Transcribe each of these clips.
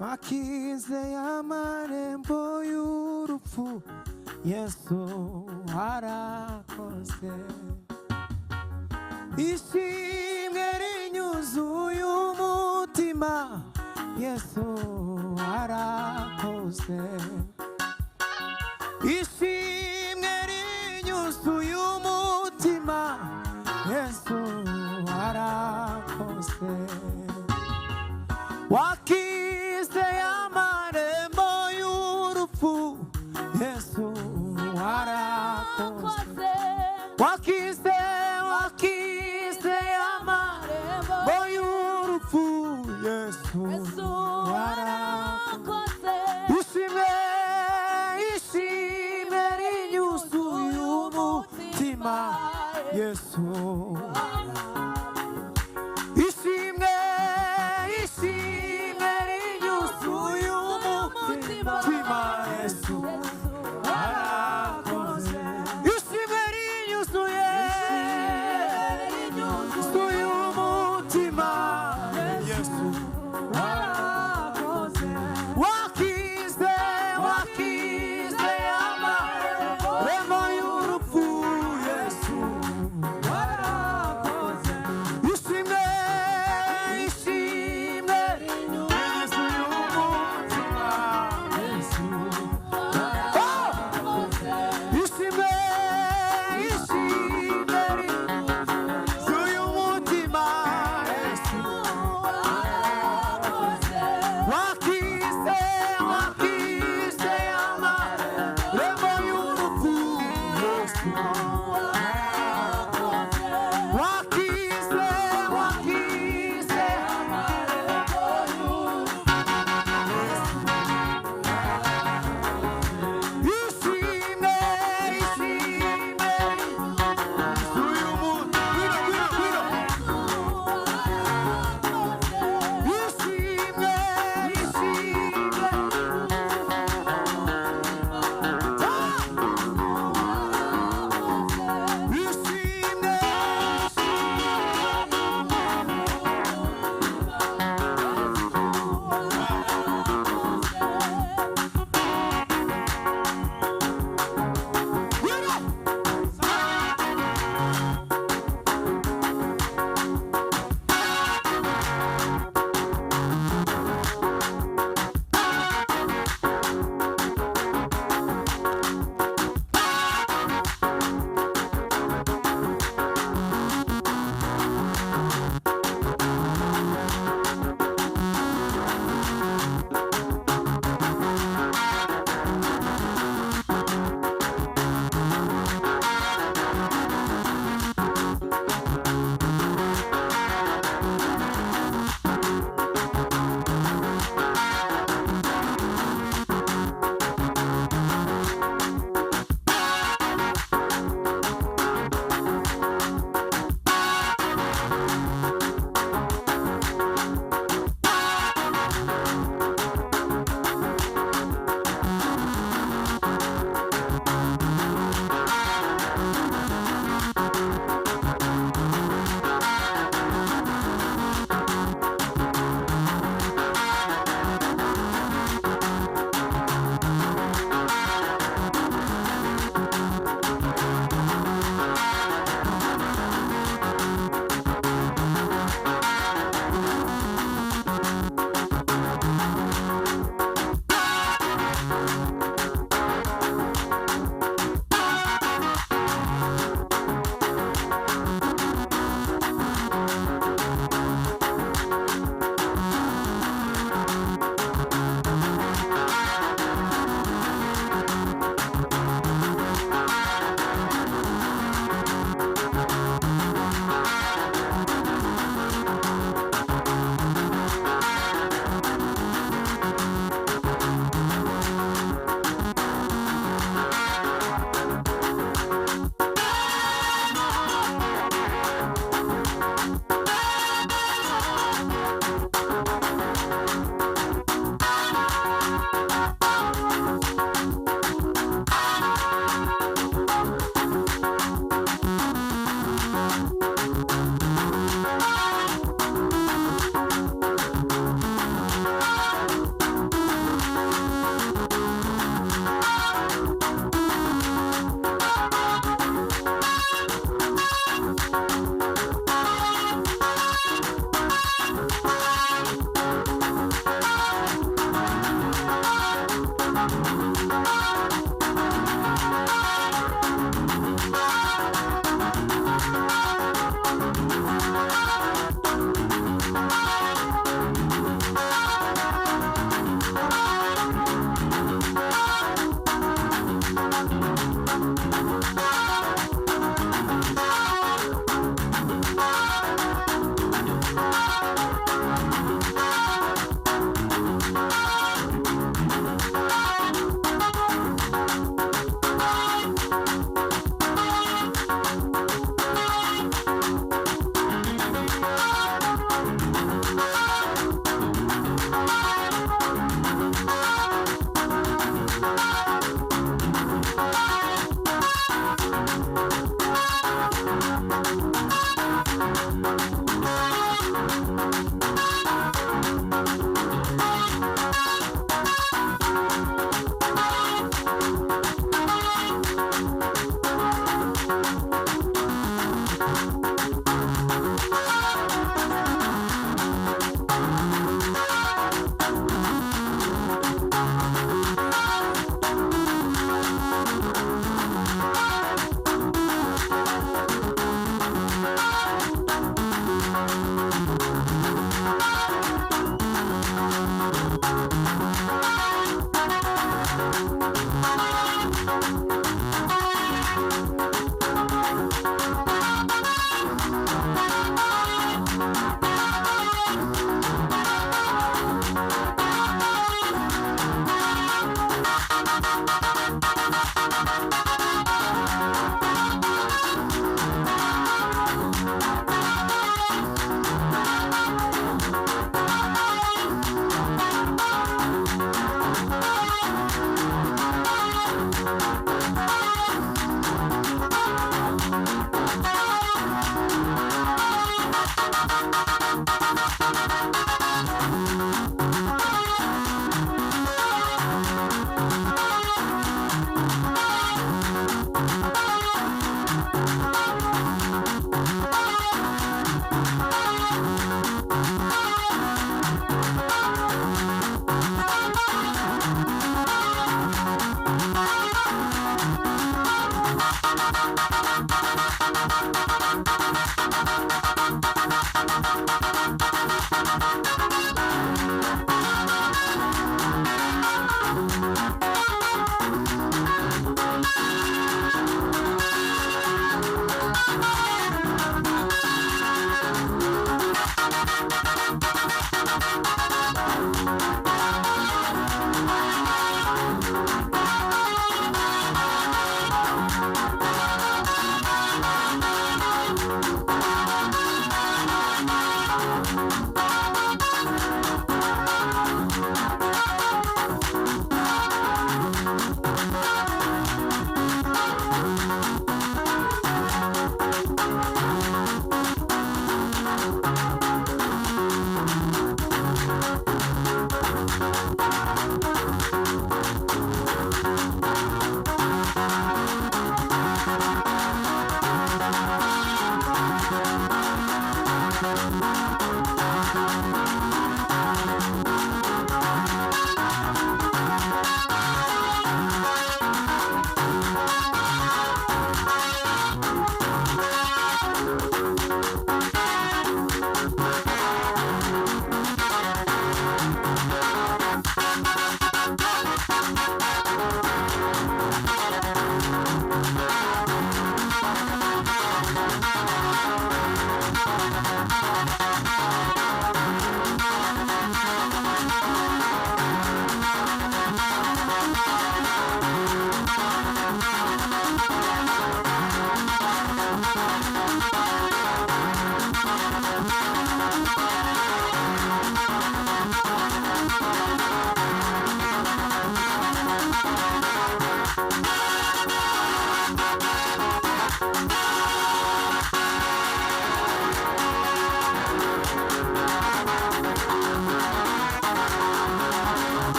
wakize amarembo y'urupfu Yesu arakoze ishimwe rinyuzuye umutima Yesu arakoze ishimwe rinyuzuye umutima Yesu arakoze wakize amarembo y'urupfu Yesu arakoze wakize amarembo y'urupfu Yesu arakoze ishimwe rinyuzuye umutima Yesu ishimwe rinyuzuye umutima Yesu arakoze ishimwe rinyuzuye umutima Yesu arakoze wakize amarembo y'urupfu Yesu arakoze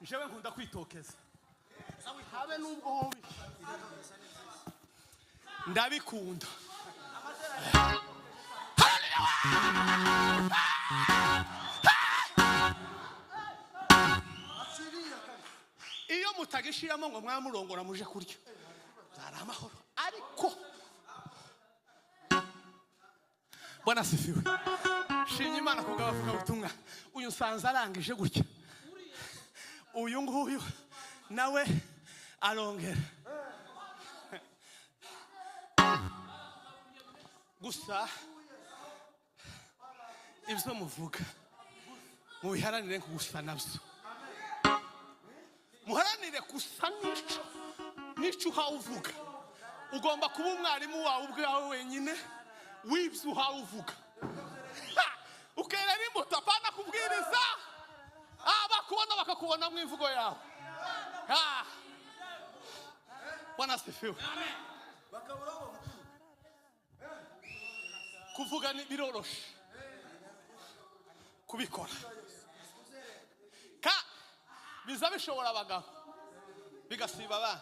Jewe nkunda kwitokeza habe nubwo hobi ndabikunda iyo mutagishiramo ngo mwamurongora muje kurya zara amahoro ariko Bwana sifiwe shinye Imana kugabavuga butumwa uyu nsanze arangije gutya uyu nguyu nawe arongera gusa ibyo muvuga mubiharanire gusa nabyo muharanire gusa n'icyo uhawe uvuga ugomba kuba umwarimu wawe ubwawe wenyine w'ibyo uhawe uvuga ukera n'imbuto apana kubwiriza bakubona bakakubona mu imvugo yawe Bwana asifiwe kuvuga ni biroroshe kubikora biza bishobora abagabo bigasiba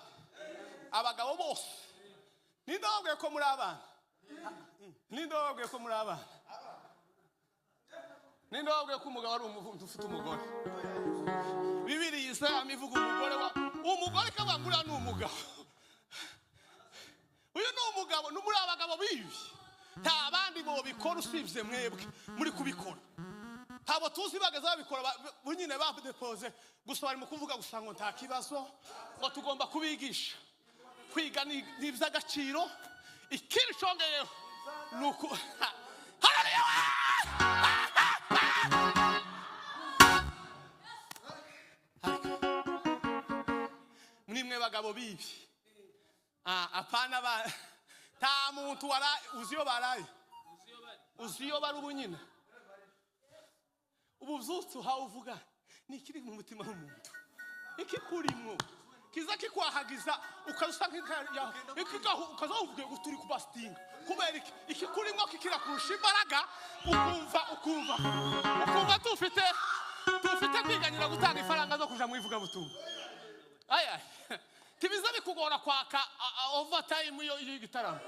abagabo bose ninde wabwiye ko muri abana ninde wabwiye ko muri abana ninde wabwiye ko umugabo ari umuntu ufite umugore Bibiliya Isaya ivuga umugore kabangura ni umugabo uyu ni umugabo n'umuri abagabo bibi nta bandi bo bikora usibye mwebwe muri kubikora habo tuzi bageze babikora bunyine badepoze gusa bari mu kuvuga gusa ngo nta kibazo ngo tugomba kubigisha kwiga n'iby'agaciro ikiri shongeyeho nuko nimwe bagabo bibi apana ta muntu uziyo baraye uziyo bari ubunyine ubu byose uhawe uvuga ni ikiri mu mutima w'umuntu ikikurimo kiza kikwahagiza ukarusa ukaza uvuge ngo turi kubasitinga kubera ikikurimo kikira kurusha imbaraga ukumva tufite kwiganyira gutanga ifaranga zo kuja mu ivugabutumwa aya tibiza bikugora kwaka overtime yo igitaramo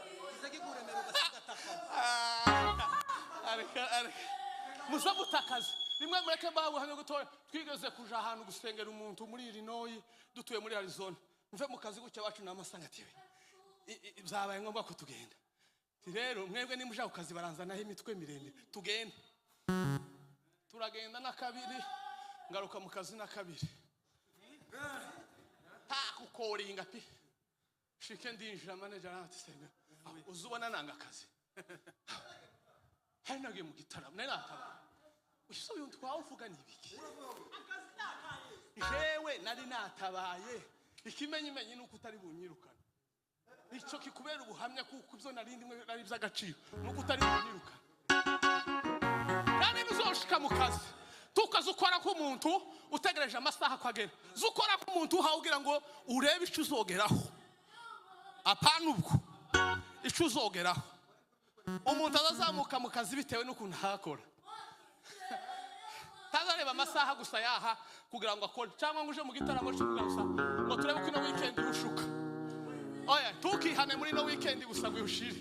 musabutakaze rimwe mureke bawe hamwe gutora twigeze kuja ahantu gusengera umuntu muri Illinois dutuye muri Arizona mve mu kazi gucya bacu namasanga tiwe byabaye ngombwa ko tugenda rero mwebwe nimuja ku kazi baranzanaho imitwe miremire tugende turagenda na kabiri ngaruka mu kazi na kabiri kukoringa pi shike ndinjira manager aratisenge uzubona nanga akazi hari nagiye mu gitaramo nari natabaye ushobora uyu twavuga nibiki jewe nari natabaye ikimenyimenyi nuko utari bunyirukana icyo kikubera ubuhamya kuko ibyo narindi mwe nari by'agaciro nuko utari bunyirukana kandi uzoshika mu kazi tukazukora ko umuntu utegereje amasaha kwagera zukora ko umuntu uhawugira ngo urebe icyo uzogeraho apana ubwo icyo uzogeraho umuntu azazamuka mu kazi bitewe n'ukuntu hakora tazareba amasaha gusa yaha kugira ngo akore cyangwa ngo uje mu gitaramo cyo gusa ngo turebe ko ino weekend urushuka oya tukihane muri no weekend gusa gushire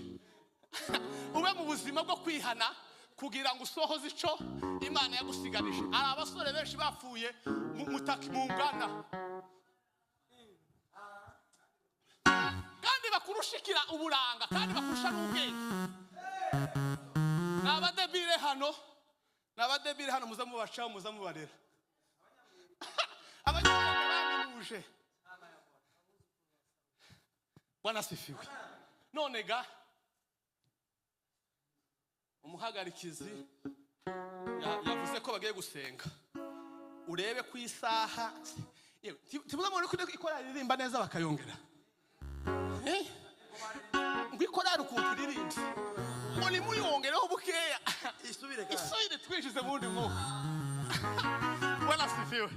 ube mu buzima bwo kwihana kugira ngo usohoze ico Imana yagusiganije ari abasore benshi bapfuye mu mutaki mu ngana kandi bakurushikira uburanga kandi bakurusha n'ubwenge n'abadebire hano muza mubacaho muza mubarera abanyarwanda baminuje Bwana sifiwe none ga umuhagarikizi yavuze ko bagiye gusenga urebe ku isaha tibuza mu ko ikora ririmba neza bakayongera ngo ikora rukuntu ririmba ngo ni muyongereho bukeya isubire twishize bundi mu Bwana sifiwe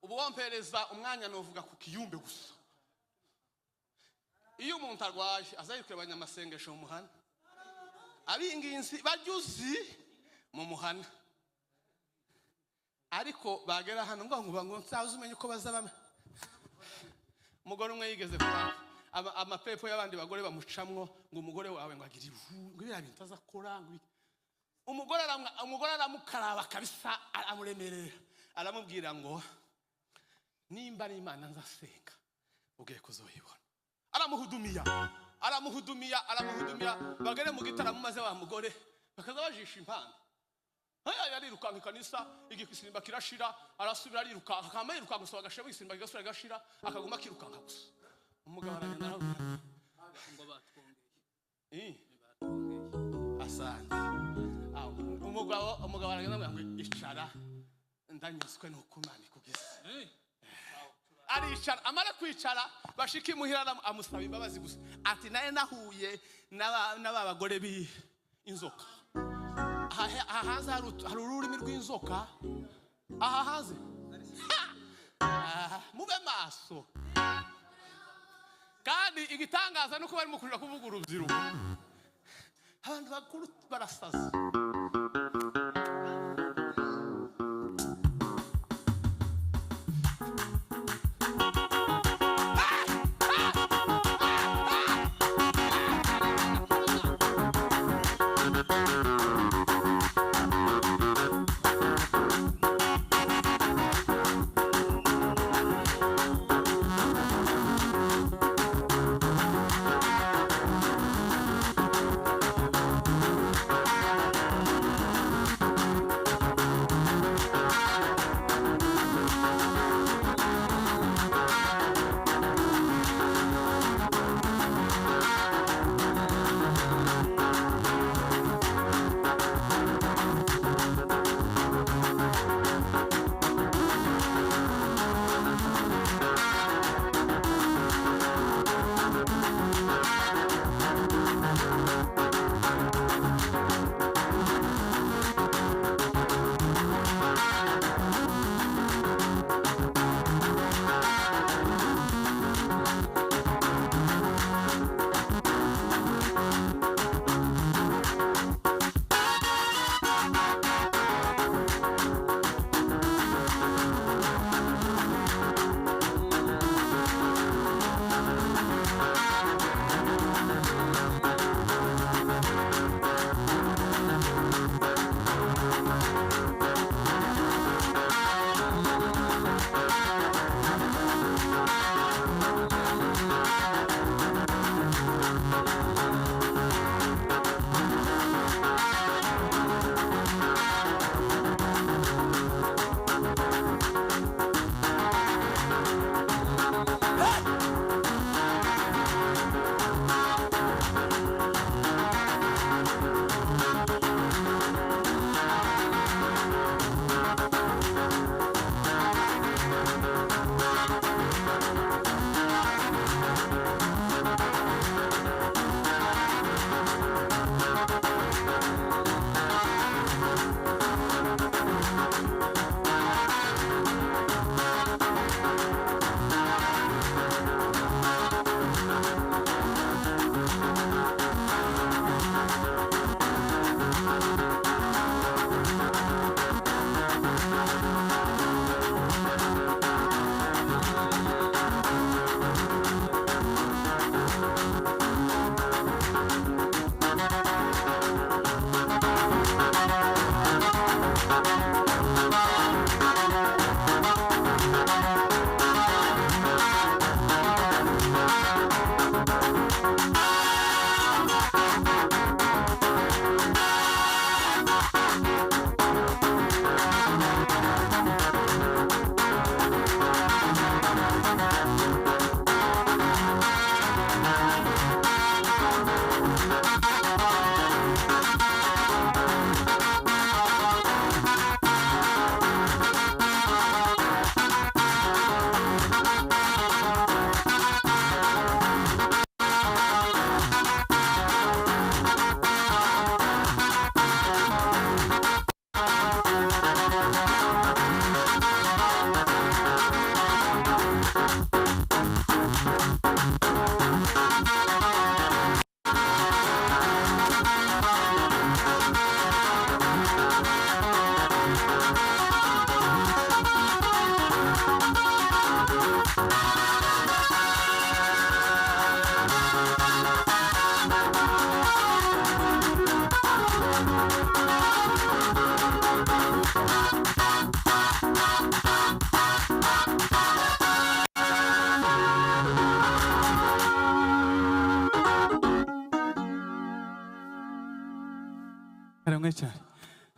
ubu wampereza umwanya novuga ku kiyumbe gusa iyo umuntu arwaye azayikira abanyamasengesho mu muhana abinginzi bajuzi mu muhana ariko bagera hano ngo nsaza umenye ko bazaba umugore umwe yigeze kwa amapepo y'abandi bagore bamucamwo ngo umugore wawe ngo agire ngo biriya bintu azakora ngo umugore aramukaraba kabisa aramuremerera aramubwira ngo nimba ari Imana nzasenga ugiye kuzoyibona aramuhudumiya bagere mu gitaramo maze wa mugore bakaza bajisha impanda yarirukanka ikanisa igisimba kirashira arasubira arirukanka akama yirukanka gusa agashe igisimba kigasubira gashira akaguma kirukanka gusa umugabo aragenda ngo batwongeye asante umugabo aragenda ngo icara ndanyuzwe nuko Imana ikugeze aricara amara kwicara bashiki muhira amusaba imbabazi gusa ati naye nahuye n'abagore b'inzoka ahaza hari ururimi rw'inzoka ahaze mube maso kandi igitangaza nuko bari mu kurira kuvuga urubyiruko abantu bakuru barasaza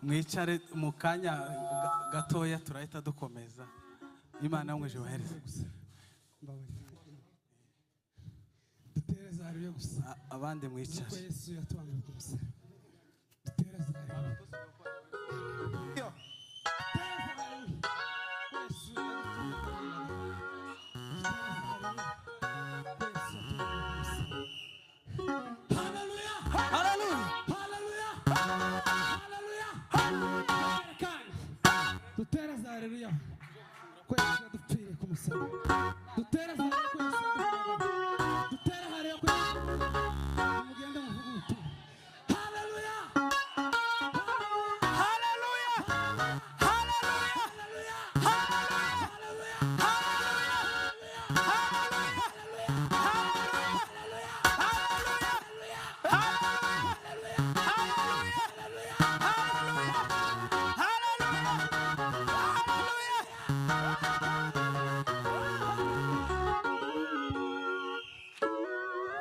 mwicare mu kanya gatoya turahita dukomeza. Imana mweje bahereze dutereza hariyo gusa abandi mwicare. Kuko Yesu yatubambye ku musaraba. Dutereza hariyo. Dutereza haleluya ko Yesu dupfire ku musaraba. Dutereza haleluya ko Yesu dupfire. Dutera haleluya ko mugende muvuga ubutumwa. Haleluya haleluya haleluya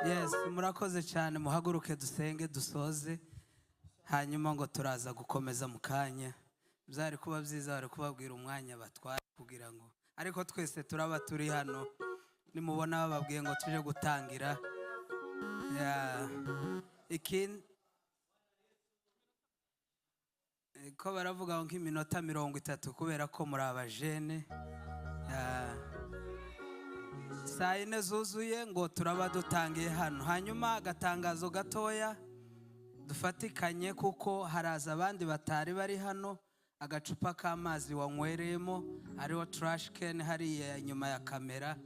Yes, murakoze cyane. Muhaguruke dusenge dusoze, hanyuma ngo turaza gukomeza mu kanya. Byari kuba byiza bari kubabwira umwanya batwara kugira ngo, ariko twese turaba turi hano. Nimubona bababwiye ngo tuje gutangira ikindi ko baravuga ngo nk'iminota 30 kubera ko muri abajene. Saa 4 zuzuye ngo turaba dutangiye hano. Hanyuma agatangazo gatoya dufatikanye kuko haraza abandi batari bari hano. Agacupa k'amazi wanywereyemo ariho trash can hariya inyuma ya kamera.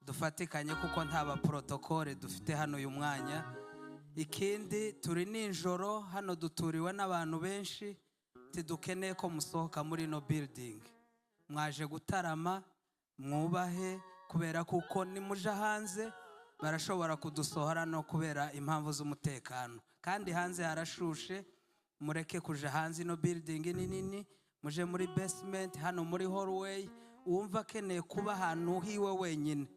Dufatikanye kuko nta ba protocole dufite hano uyu mwanya. Ikindi turi ninjoro hano, duturiwe n'abantu benshi. Tidukeneye ko musohoka muri no building. Mwaje gutarama, mwubahe kubera kuko nimuja hanze barashobora kudusohora no kubera impamvu z'umutekano. Kandi hanze harashushe, mureke kuja hanze. No building ni nini, muje muri basement. Hano muri hallway uwumva keneye kuba ahantu hiwe wenyine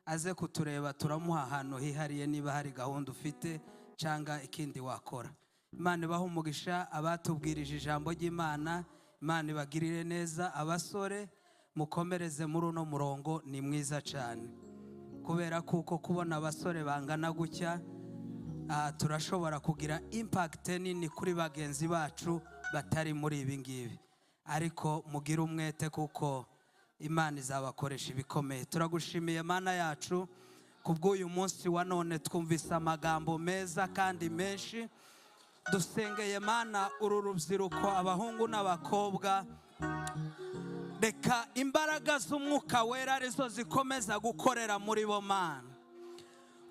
aze kutureba, turamuha ahantu hihariye niba hari gahunda ufite cyangwa ikindi wakora. Imana ibahe umugisha abatubwirije ijambo ry'Imana. Imana ibagirire neza. Abasore mukomereze muri uno murongo, ni mwiza cyane kubera kuko kubona abasore bangana gutya turashobora kugira impact nini kuri bagenzi bacu batari muri ibi ngibi. Ariko mugire umwete kuko Imana izabakoresha ibikomeye. Turagushimiye Mana yacu kubw'uyu munsi wa none, twumvise amagambo meza kandi menshi. Dusengeye Mana uru rubyiruko, abahungu n'abakobwa, reka imbaraga z'umwuka wera arizo zikomeza gukorera muri bo Mana.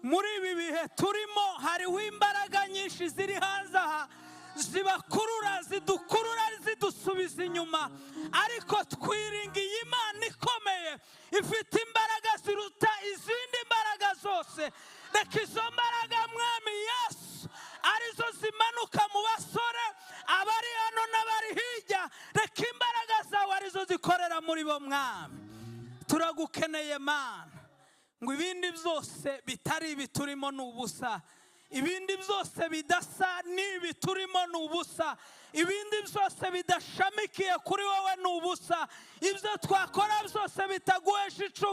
Muri ibi bihe turimo hariho imbaraga nyinshi ziri hanze aha zibakurura, zidukurura, zidusubiza inyuma, ariko twiringiye Imana ikomeye ifite imbaraga ziruta izindi mbaraga zose. Reka izo mbaraga Mwami Yesu arizo zimanuka mu basore abari hano n'abari hirya. Reka imbaraga zawe arizo zikorera muri bo Mwami. Turagukeneye Mana, ngo ibindi byose bitari ibi turimo n'ubusa. Ibindi byose bidasa n'ibi turimo n'ubusa. Ibindi byose bidashamikiye kuri wowe n'ubusa. Ibyo twakora byose bitaguhesha icuba.